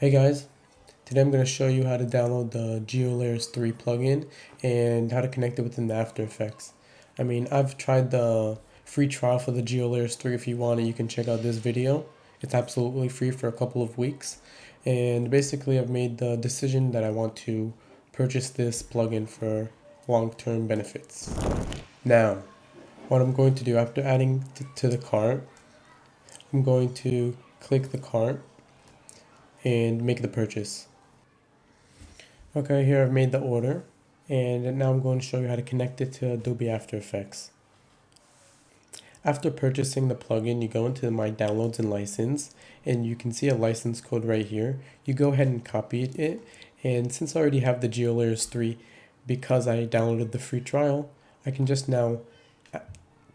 Hey guys, today I'm going to show you how to download the GeoLayers 3 plugin and how to connect it within the After Effects. I've tried the free trial for the GeoLayers 3. If you want it, you can check out this video. It's absolutely free for a couple of weeks. And basically, I've made the decision that I want to purchase this plugin for long-term benefits. Now, what I'm going to do after adding to the cart, I'm going to click the cart and make the purchase. Okay, here I've made the order, and now I'm going to show you how to connect it to Adobe After Effects. After purchasing the plugin, you go into My Downloads and License, and you can see a license code right here. You go ahead and copy it, and since I already have the GeoLayers 3, because I downloaded the free trial, I can just now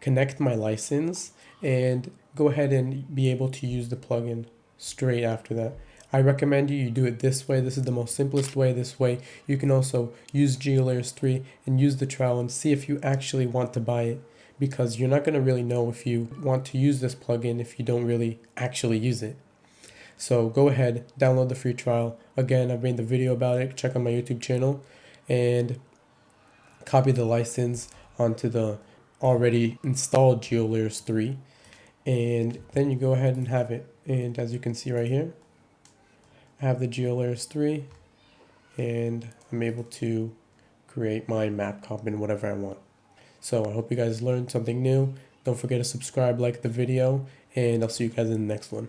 connect my license and go ahead and be able to use the plugin straight after that. I recommend you do it this way. This is the most simplest way. This way you can also use GeoLayers 3 and use the trial and see if you actually want to buy it, because you're not going to really know if you want to use this plugin if you don't really actually use it. So go ahead, download the free trial. Again, I've made the video about it. Check out my YouTube channel and copy the license onto the already installed GeoLayers 3, and then you go ahead and have it. And as you can see right here, I have the GeoLayers 3, and I'm able to create my map comp and whatever I want. So I hope you guys learned something new. Don't forget to subscribe, like the video, and I'll see you guys in the next one.